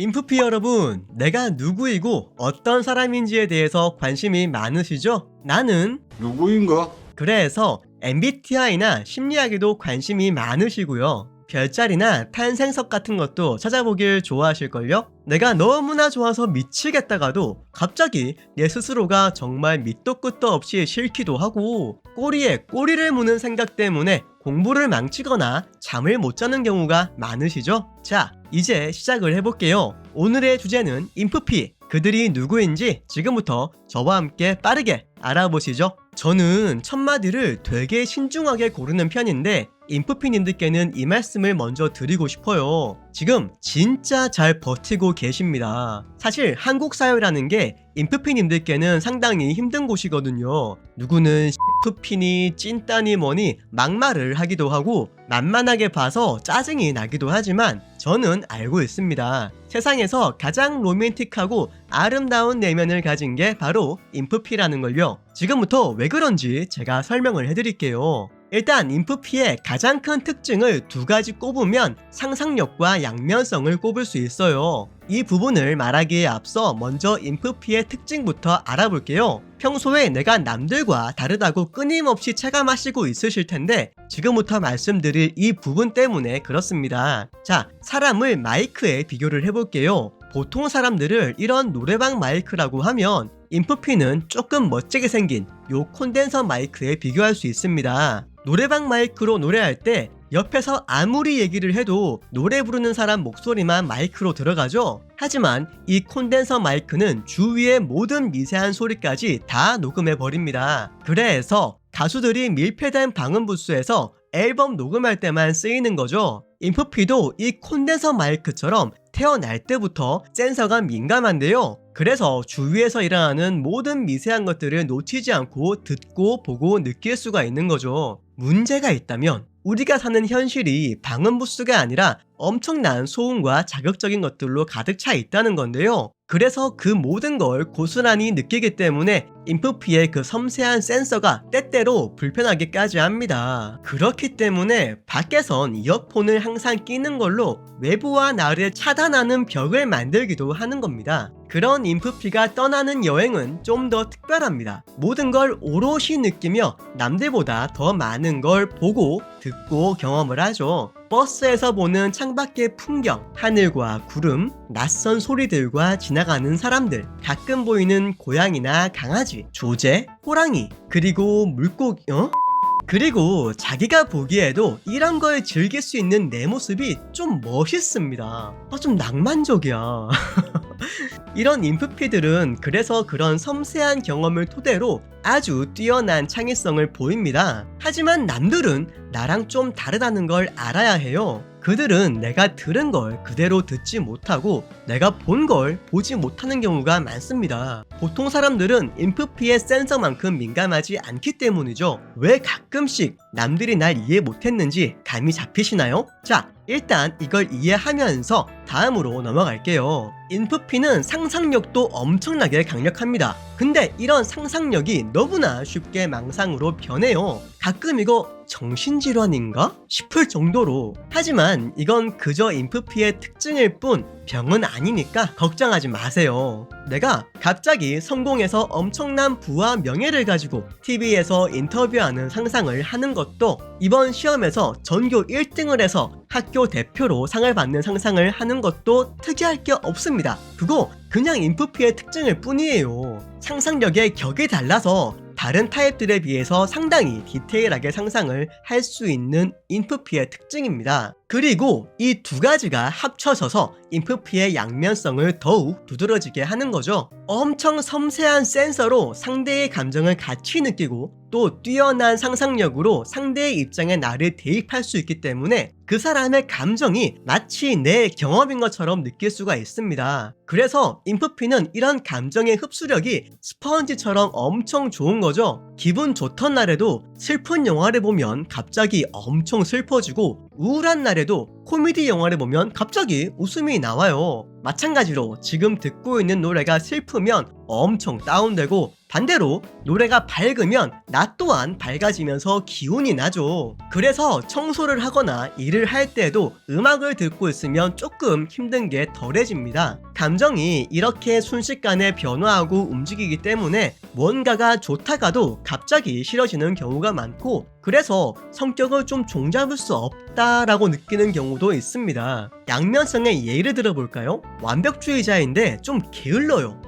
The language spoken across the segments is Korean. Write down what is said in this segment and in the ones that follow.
인프피 여러분, 내가 누구이고 어떤 사람인지에 대해서 관심이 많으시죠? 나는 누구인가? 그래서 MBTI나 심리학에도 관심이 많으시고요. 별자리나 탄생석 같은 것도 찾아보길 좋아하실걸요? 내가 너무나 좋아서 미치겠다가도 갑자기 내 스스로가 정말 밑도 끝도 없이 싫기도 하고 꼬리에 꼬리를 무는 생각 때문에 공부를 망치거나 잠을 못 자는 경우가 많으시죠? 자, 이제 시작을 해볼게요. 오늘의 주제는 인프피, 그들이 누구인지 지금부터 저와 함께 빠르게 알아보시죠. 저는 첫마디를 되게 신중하게 고르는 편인데 인프피님들께는 이 말씀을 먼저 드리고 싶어요. 지금 진짜 잘 버티고 계십니다. 사실 한국 사회라는 게 인프피님들께는 상당히 힘든 곳이거든요. 누구는 X프피니 찐따니 뭐니 막말을 하기도 하고 만만하게 봐서 짜증이 나기도 하지만 저는 알고 있습니다. 세상에서 가장 로맨틱하고 아름다운 내면을 가진 게 바로 인프피라는 걸요. 지금부터 왜 그런지 제가 설명을 해드릴게요. 일단 인프피의 가장 큰 특징을 두 가지 꼽으면 상상력과 양면성을 꼽을 수 있어요. 이 부분을 말하기에 앞서 먼저 인프피의 특징부터 알아볼게요. 평소에 내가 남들과 다르다고 끊임없이 체감하시고 있으실 텐데 지금부터 말씀드릴 이 부분 때문에 그렇습니다. 자, 사람을 마이크에 비교를 해볼게요. 보통 사람들을 이런 노래방 마이크라고 하면 인프피는 조금 멋지게 생긴 요 콘덴서 마이크에 비교할 수 있습니다. 노래방 마이크로 노래할 때 옆에서 아무리 얘기를 해도 노래 부르는 사람 목소리만 마이크로 들어가죠? 하지만 이 콘덴서 마이크는 주위의 모든 미세한 소리까지 다 녹음해 버립니다. 그래서 가수들이 밀폐된 방음 부스에서 앨범 녹음할 때만 쓰이는 거죠. 인프피도 이 콘덴서 마이크처럼 태어날 때부터 센서가 민감한데요. 그래서 주위에서 일어나는 모든 미세한 것들을 놓치지 않고 듣고 보고 느낄 수가 있는 거죠. 문제가 있다면 우리가 사는 현실이 방음 부스가 아니라 엄청난 소음과 자극적인 것들로 가득 차 있다는 건데요. 그래서 그 모든 걸 고스란히 느끼기 때문에 인프피의 그 섬세한 센서가 때때로 불편하게까지 합니다. 그렇기 때문에 밖에선 이어폰을 항상 끼는 걸로 외부와 나를 차단하는 벽을 만들기도 하는 겁니다. 그런 인프피가 떠나는 여행은 좀 더 특별합니다. 모든 걸 오롯이 느끼며 남들보다 더 많은 걸 보고 듣고 경험을 하죠. 버스에서 보는 창밖의 풍경, 하늘과 구름, 낯선 소리들과 지나가는 사람들, 가끔 보이는 고양이나 강아지, 조개, 호랑이, 그리고 물고기, 그리고 자기가 보기에도 이런 걸 즐길 수 있는 내 모습이 좀 멋있습니다. 좀 낭만적이야. 이런 인프피들은 그래서 그런 섬세한 경험을 토대로 아주 뛰어난 창의성을 보입니다. 하지만 남들은 나랑 좀 다르다는 걸 알아야 해요. 그들은 내가 들은 걸 그대로 듣지 못하고 내가 본 걸 보지 못하는 경우가 많습니다. 보통 사람들은 인프피의 센서만큼 민감하지 않기 때문이죠. 왜 가끔씩 남들이 날 이해 못했는지 감이 잡히시나요? 자, 일단 이걸 이해하면서 다음으로 넘어갈게요. 인프피는 상상력도 엄청나게 강력합니다. 근데 이런 상상력이 너무나 쉽게 망상으로 변해요. 가끔 이거 정신질환인가? 싶을 정도로. 하지만 이건 그저 인프피의 특징일 뿐 병은 아니니까 걱정하지 마세요. 내가 갑자기 성공해서 엄청난 부와 명예를 가지고 TV에서 인터뷰하는 상상을 하는 것도 이번 시험에서 전교 1등을 해서 학교 대표로 상을 받는 상상을 하는 것도 특이할 게 없습니다. 그거 그냥 인프피의 특징일 뿐이에요. 상상력의 격이 달라서 다른 타입들에 비해서 상당히 디테일하게 상상을 할 수 있는 인프피의 특징입니다. 그리고 이 두 가지가 합쳐져서 인프피의 양면성을 더욱 두드러지게 하는 거죠. 엄청 섬세한 센서로 상대의 감정을 같이 느끼고 또 뛰어난 상상력으로 상대의 입장에 나를 대입할 수 있기 때문에 그 사람의 감정이 마치 내 경험인 것처럼 느낄 수가 있습니다. 그래서 인프피는 이런 감정의 흡수력이 스펀지처럼 엄청 좋은 거죠. 기분 좋던 날에도 슬픈 영화를 보면 갑자기 엄청 슬퍼지고 우울한 날에도 코미디 영화를 보면 갑자기 웃음이 나와요. 마찬가지로 지금 듣고 있는 노래가 슬프면 엄청 다운되고 반대로 노래가 밝으면 나 또한 밝아지면서 기운이 나죠. 그래서 청소를 하거나 일을 할 때도 음악을 듣고 있으면 조금 힘든 게 덜해집니다. 감정이 이렇게 순식간에 변화하고 움직이기 때문에 뭔가가 좋다가도 갑자기 싫어지는 경우가 많고, 그래서 성격을 좀 종잡을 수 없다라고 느끼는 경우도 있습니다. 양면성의 예를 들어볼까요? 완벽주의자인데 좀 게을러요.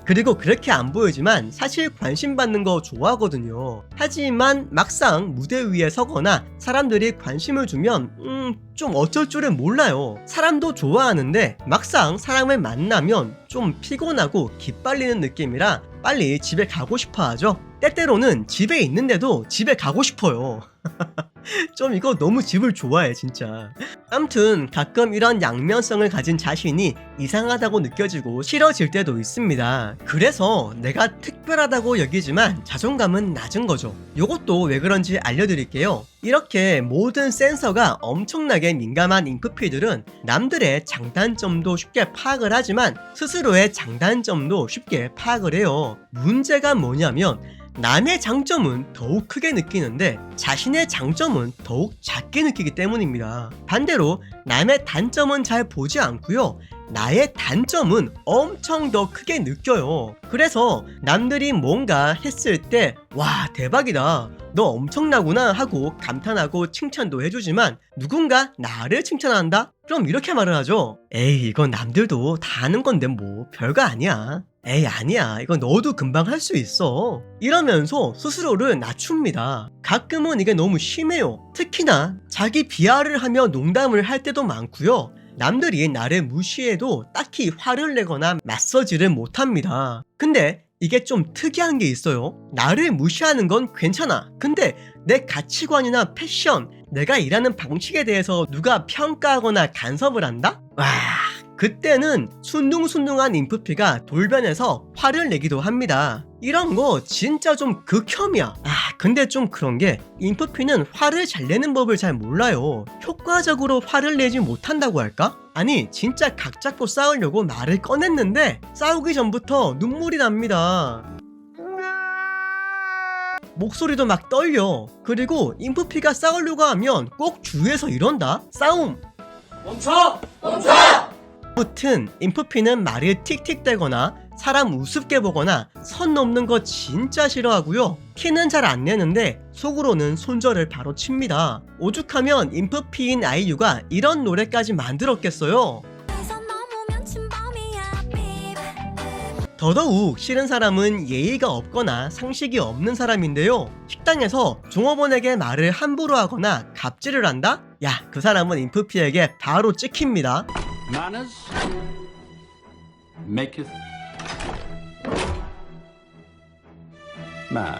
그리고 그렇게 안 보이지만 사실 관심 받는 거 좋아하거든요. 하지만 막상 무대 위에 서거나 사람들이 관심을 주면 좀 어쩔 줄은 몰라요. 사람도 좋아하는데 막상 사람을 만나면 좀 피곤하고 기빨리는 느낌이라 빨리 집에 가고 싶어 하죠. 때때로는 집에 있는데도 집에 가고 싶어요. 좀 이거 너무 집을 좋아해 진짜. 암튼 가끔 이런 양면성을 가진 자신이 이상하다고 느껴지고 싫어질 때도 있습니다. 그래서 내가 특별하다고 여기지만 자존감은 낮은 거죠. 요것도 왜 그런지 알려드릴게요. 이렇게 모든 센서가 엄청나게 민감한 인프피들은 남들의 장단점도 쉽게 파악을 하지만 스스로의 장단점도 쉽게 파악을 해요. 문제가 뭐냐면 남의 장점은 더욱 크게 느끼는데 자신의 장점은 더욱 작게 느끼기 때문입니다. 반대로 남의 단점은 잘 보지 않고요, 나의 단점은 엄청 더 크게 느껴요. 그래서 남들이 뭔가 했을 때 와 대박이다, 너 엄청나구나 하고 감탄하고 칭찬도 해주지만 누군가 나를 칭찬한다? 그럼 이렇게 말을 하죠. 에이 이건 남들도 다 하는 건데 뭐 별거 아니야. 에이 아니야 이거 너도 금방 할 수 있어. 이러면서 스스로를 낮춥니다. 가끔은 이게 너무 심해요. 특히나 자기 비하를 하며 농담을 할 때도 많고요, 남들이 나를 무시해도 딱히 화를 내거나 맞서지를 못합니다. 근데 이게 좀 특이한 게 있어요. 나를 무시하는 건 괜찮아. 근데 내 가치관이나 패션, 내가 일하는 방식에 대해서 누가 평가하거나 간섭을 한다? 와, 그때는 순둥순둥한 인프피가 돌변해서 화를 내기도 합니다. 이런 거 진짜 좀 극혐이야. 근데 좀 그런 게 인프피는 화를 잘 내는 법을 잘 몰라요. 효과적으로 화를 내지 못한다고 할까? 아니 진짜 각 잡고 싸우려고 말을 꺼냈는데 싸우기 전부터 눈물이 납니다. 목소리도 막 떨려. 그리고 인프피가 싸우려고 하면 꼭 주위에서 이런다. 싸움 멈춰! 멈춰! 아무튼 인프피는 말을 틱틱대거나 사람 우습게 보거나 선 넘는 거 진짜 싫어하고요, 티는 잘 안 내는데 속으로는 손절을 바로 칩니다. 오죽하면 인프피인 아이유가 이런 노래까지 만들었겠어요. 더더욱 싫은 사람은 예의가 없거나 상식이 없는 사람인데요, 식당에서 종업원에게 말을 함부로 하거나 갑질을 한다? 야, 그 사람은 인프피에게 바로 찍힙니다. Manners maketh man.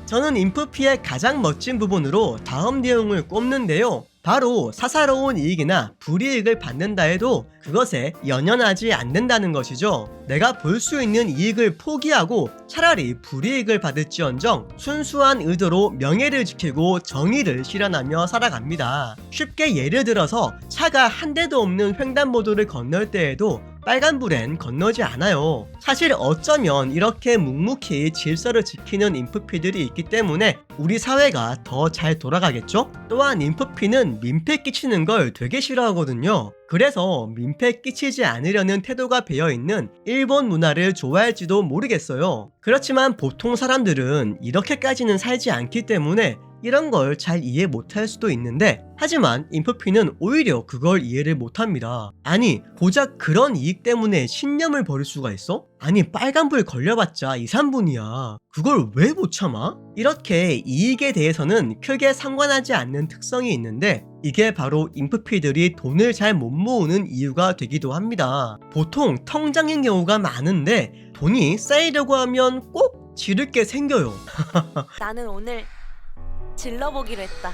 저는 인프피의 가장 멋진 부분으로 다음 내용을 꼽는데요. 바로 사사로운 이익이나 불이익을 받는다 해도 그것에 연연하지 않는다는 것이죠. 내가 볼 수 있는 이익을 포기하고 차라리 불이익을 받을지언정 순수한 의도로 명예를 지키고 정의를 실현하며 살아갑니다. 쉽게 예를 들어서 차가 한 대도 없는 횡단보도를 건널 때에도 빨간불엔 건너지 않아요. 사실 어쩌면 이렇게 묵묵히 질서를 지키는 인프피들이 있기 때문에 우리 사회가 더 잘 돌아가겠죠? 또한 인프피는 민폐 끼치는 걸 되게 싫어하거든요. 그래서 민폐 끼치지 않으려는 태도가 배어있는 일본 문화를 좋아할지도 모르겠어요. 그렇지만 보통 사람들은 이렇게까지는 살지 않기 때문에 이런 걸 잘 이해 못할 수도 있는데, 하지만 인프피는 오히려 그걸 이해를 못합니다. 아니 고작 그런 이익 때문에 신념을 버릴 수가 있어? 아니 빨간불 걸려봤자 2, 3분이야. 그걸 왜 못 참아? 이렇게 이익에 대해서는 크게 상관하지 않는 특성이 있는데 이게 바로 인프피들이 돈을 잘 못 모으는 이유가 되기도 합니다. 보통 통장인 경우가 많은데 돈이 쌓이려고 하면 꼭 지를 게 생겨요. 나는 오늘 질러보기로 했다.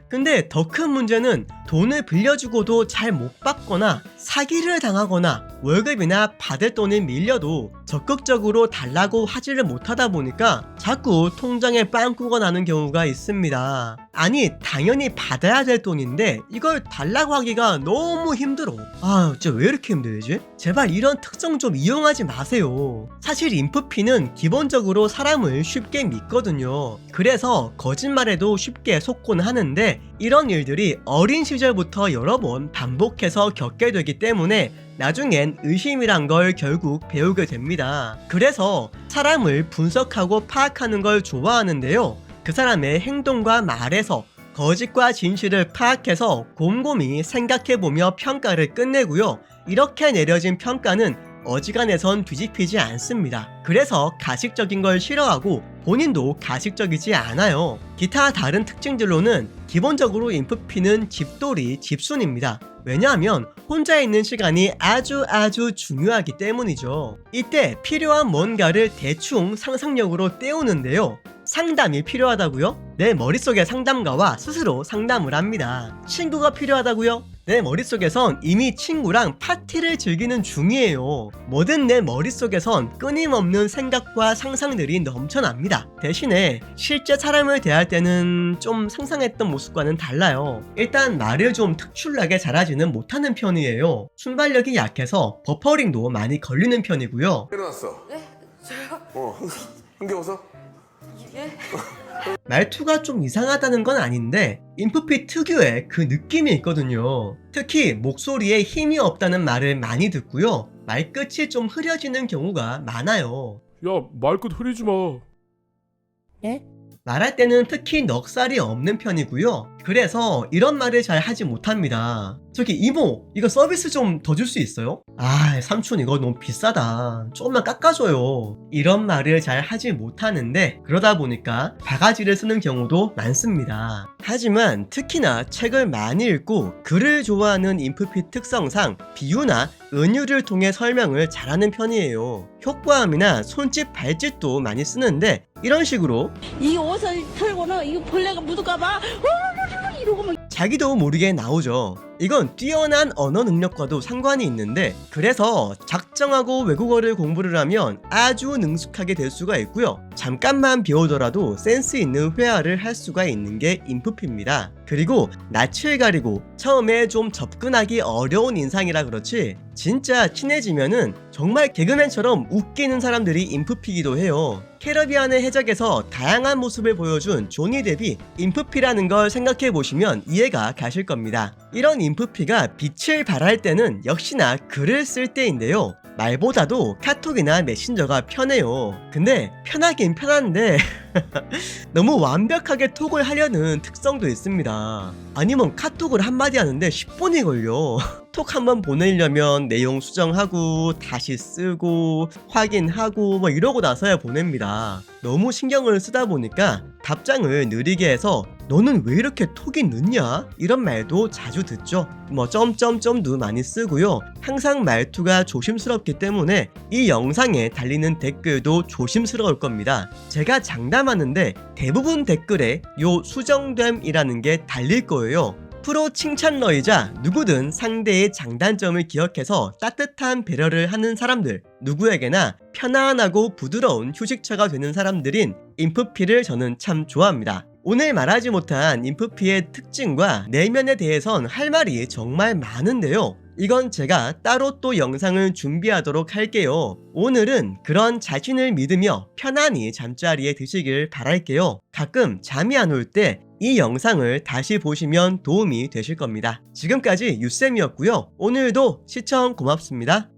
근데 더 큰 문제는 돈을 빌려주고도 잘 못 받거나 사기를 당하거나 월급이나 받을 돈을 밀려도 적극적으로 달라고 하지를 못하다 보니까 자꾸 통장에 빵꾸가 나는 경우가 있습니다. 아니 당연히 받아야 될 돈인데 이걸 달라고 하기가 너무 힘들어. 아 진짜 왜 이렇게 힘들지? 제발 이런 특성 좀 이용하지 마세요. 사실 인프피는 기본적으로 사람을 쉽게 믿거든요. 그래서 거짓말에도 쉽게 속곤 하는데 이런 일들이 어린 시절부터 여러 번 반복해서 겪게 되기 때문에 나중엔 의심이란 걸 결국 배우게 됩니다. 그래서 사람을 분석하고 파악하는 걸 좋아하는데요. 그 사람의 행동과 말에서 거짓과 진실을 파악해서 곰곰이 생각해보며 평가를 끝내고요. 이렇게 내려진 평가는 어지간해선 뒤집히지 않습니다. 그래서 가식적인 걸 싫어하고 본인도 가식적이지 않아요. 기타 다른 특징들로는 기본적으로 인프피는 집돌이, 집순입니다. 왜냐하면 혼자 있는 시간이 아주 중요하기 때문이죠. 이때 필요한 뭔가를 대충 상상력으로 때우는데요. 상담이 필요하다고요? 내 머릿속의 상담가와 스스로 상담을 합니다. 친구가 필요하다고요? 내 머릿속에선 이미 친구랑 파티를 즐기는 중이에요. 뭐든 내 머릿속에선 끊임없는 생각과 상상들이 넘쳐납니다. 대신에 실제 사람을 대할 때는 좀 상상했던 모습과는 달라요. 일단 말을 좀 특출나게 잘하지는 못하는 편이에요. 순발력이 약해서 버퍼링도 많이 걸리는 편이고요. 일어났어. 네? 저요? 흥겨워서? 예? 말투가 좀 이상하다는 건 아닌데 인프피 특유의 그 느낌이 있거든요. 특히 목소리에 힘이 없다는 말을 많이 듣고요. 말끝이 좀 흐려지는 경우가 많아요. 야, 말끝 흐리지 마. 예? 말할 때는 특히 넉살이 없는 편이고요. 그래서 이런 말을 잘 하지 못합니다. 저기 이모, 이거 서비스 좀 더 줄 수 있어요? 아, 삼촌 이거 너무 비싸다. 조금만 깎아줘요. 이런 말을 잘 하지 못하는데 그러다 보니까 바가지를 쓰는 경우도 많습니다. 하지만 특히나 책을 많이 읽고 글을 좋아하는 인프피 특성상 비유나 은유를 통해 설명을 잘하는 편이에요. 효과음이나 손짓 발짓도 많이 쓰는데 이런 식으로 이 옷을 털고는 이거 벌레가 묻을까봐 이러고 막 자기도 모르게 나오죠. 이건 뛰어난 언어 능력과도 상관이 있는데 그래서 작정하고 외국어를 공부를 하면 아주 능숙하게 될 수가 있고요. 잠깐만 배우더라도 센스 있는 회화를 할 수가 있는 게 인프피입니다. 그리고 낯을 가리고 처음에 좀 접근하기 어려운 인상이라 그렇지 진짜 친해지면은 정말 개그맨처럼 웃기는 사람들이 인프피기도 해요. 캐러비안의 해적에서 다양한 모습을 보여준 조니 뎁이 인프피라는 걸 생각해 보시면 이해가 가실 겁니다. 이런 인프피가 빛을 발할 때는 역시나 글을 쓸 때인데요. 말보다도 카톡이나 메신저가 편해요. 근데 편하긴 편한데 너무 완벽하게 톡을 하려는 특성도 있습니다. 아니면 카톡을 한마디 하는데 10분이 걸려. 톡 한번 보내려면 내용 수정하고 다시 쓰고 확인하고 뭐 이러고 나서야 보냅니다. 너무 신경을 쓰다 보니까 답장을 느리게 해서 너는 왜 이렇게 톡이 늦냐? 이런 말도 자주 듣죠. 뭐 점점점도 많이 쓰고요. 항상 말투가 조심스럽기 때문에 이 영상에 달리는 댓글도 조심스러울 겁니다. 제가 장담하는데 대부분 댓글에 요 수정됨이라는 게 달릴 거예요. 프로 칭찬러이자 누구든 상대의 장단점을 기억해서 따뜻한 배려를 하는 사람들, 누구에게나 편안하고 부드러운 휴식처가 되는 사람들인 인프피를 저는 참 좋아합니다. 오늘 말하지 못한 인프피의 특징과 내면에 대해선 할 말이 정말 많은데요. 이건 제가 따로 또 영상을 준비하도록 할게요. 오늘은 그런 자신을 믿으며 편안히 잠자리에 드시길 바랄게요. 가끔 잠이 안 올 때 이 영상을 다시 보시면 도움이 되실 겁니다. 지금까지 유쌤이었고요. 오늘도 시청 고맙습니다.